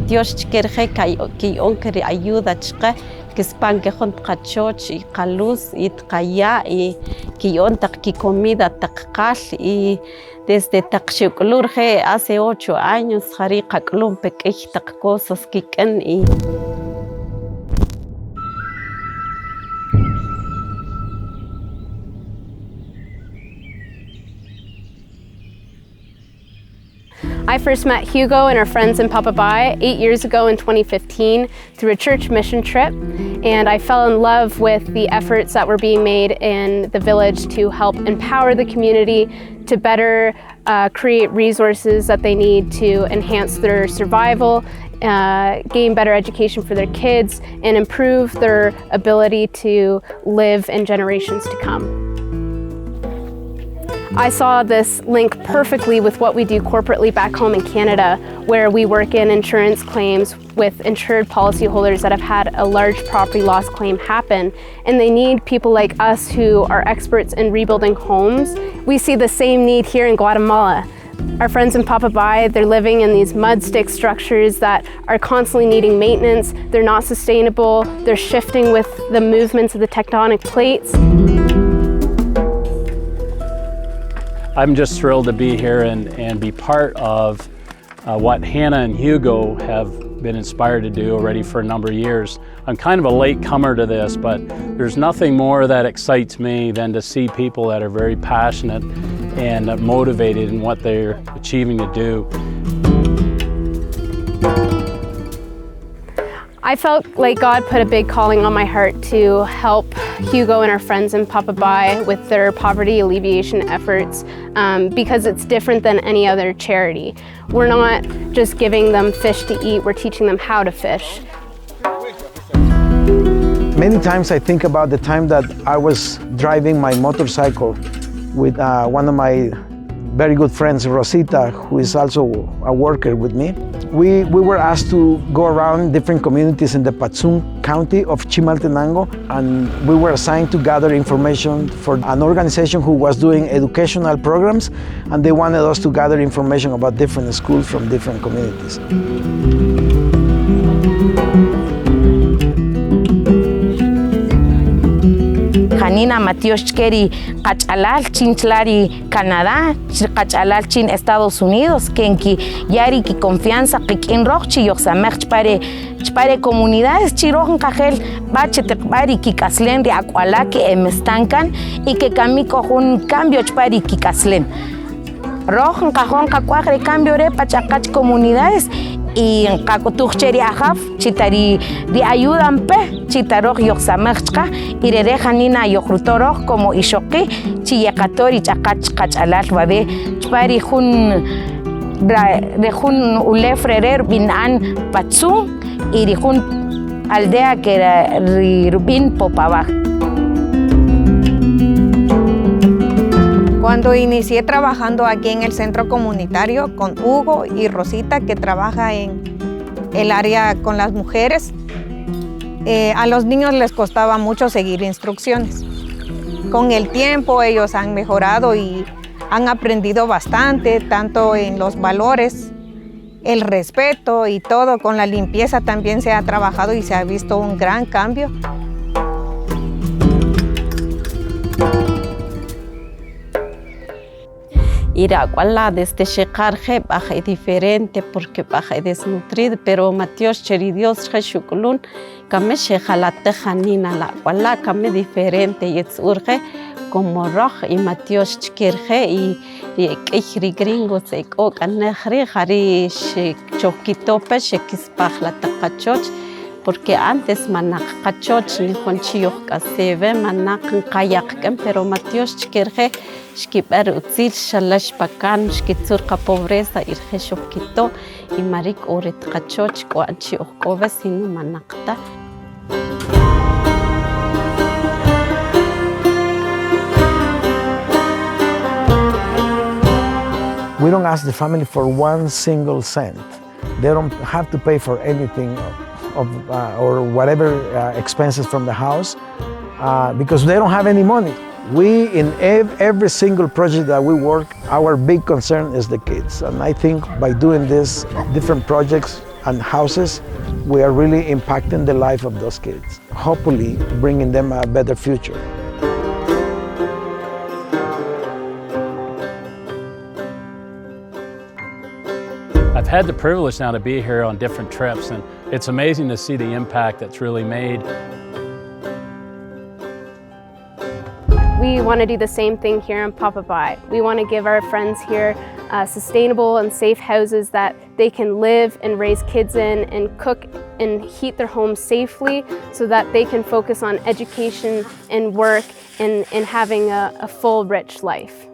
Matios chkerje ki onkeri ayuda chqa kispan que jont qachoch y qaluz y tqaya y ki ontak ki comida taqqal y desde taqshuklurje hace 8 años jari qaklum pek'ij taq cosas kik'en y I first met Hugo and our friends in Papabai 8 years ago in 2015 through a church mission trip, and I fell in love with the efforts that were being made in the village to help empower the community to better create resources that they need to enhance their survival, gain better education for their kids, and improve their ability to live in generations to come. I saw this link perfectly with what we do corporately back home in Canada, where we work in insurance claims with insured policyholders that have had a large property loss claim happen, and they need people like us who are experts in rebuilding homes. We see the same need here in Guatemala. Our friends in Papabai, they're living in these mud stick structures that are constantly needing maintenance. They're not sustainable. They're shifting with the movements of the tectonic plates. I'm just thrilled to be here and be part of what Hannah and Hugo have been inspired to do already for a number of years. I'm kind of a late comer to this, but there's nothing more that excites me than to see people that are very passionate and motivated in what they're achieving to do. I felt like God put a big calling on my heart to help Hugo and our friends in Papabai with their poverty alleviation efforts because it's different than any other charity. We're not just giving them fish to eat, we're teaching them how to fish. Many times I think about the time that I was driving my motorcycle with one of my very good friends, Rosita, who is also a worker with me. We were asked to go around different communities in the Patzum County of Chimaltenango, and we were assigned to gather information for an organization who was doing educational programs, and they wanted us to gather information about different schools from different communities. Janina Matios Chkeri Kachalal Chinchlari Canadá, Kachalal Chin Estados Unidos, Kenki Yari ki confianza Kikin Rochi Yoxamech Chpare comunidades Chirojan Cajel Bachetekbari Kikaslen de Acuala que estancan y que Kamiko un cambio Chpari Kikaslen. Rojan Cajón Cacuajre cambio re Pachacach comunidades y en Cacotucheri Ajaf, Chitari de ayudan pe, Chitaroj Yoxamachka, y de Janina Yokrutoro como Ishoki, Chiyakatori Chakach Kachalal Babe, Chpari Rejun Ule Frerer Binan Patsu, y Rejun Aldea que era Rubin Popabaj. Cuando inicié trabajando aquí en el centro comunitario con Hugo y Rosita, que trabaja en el área con las mujeres, a los niños les costaba mucho seguir instrucciones. Con el tiempo ellos han mejorado y han aprendido bastante, tanto en los valores, el respeto y todo. Con la limpieza también se ha trabajado y se ha visto un gran cambio. Iracuala desde Shekarje baja diferente porque baja desnutrido, pero Matios Cheridios Reshukulun, Kame Shejalate Janina la Cuala, Kame diferente y es urge como Roj y Matios Chkirje y Kejri gringos y Okanejri, Jari Choquitope, Shekispach la Tacachoch, porque antes manak cachoch ni honchiyok kaseve manak kayakkem, pero Matios Chkirje Shkiber utzil shalash pakan shkitzurka pobreza irje shokito y marik oret kachoch kuanchi okove sinu manakta. We don't ask the family for one single cent. They don't have to pay for anything or whatever expenses from the house because they don't have any money. We, in every single project that we work, our big concern is the kids. And I think by doing this different projects, and houses, we are really impacting the life of those kids, hopefully bringing them a better future. I've had the privilege now to be here on different trips, and it's amazing to see the impact that's really made. We want to do the same thing here in Papabai. We want to give our friends here sustainable and safe houses that they can live and raise kids in and cook and heat their homes safely so that they can focus on education and work and having a full, rich life.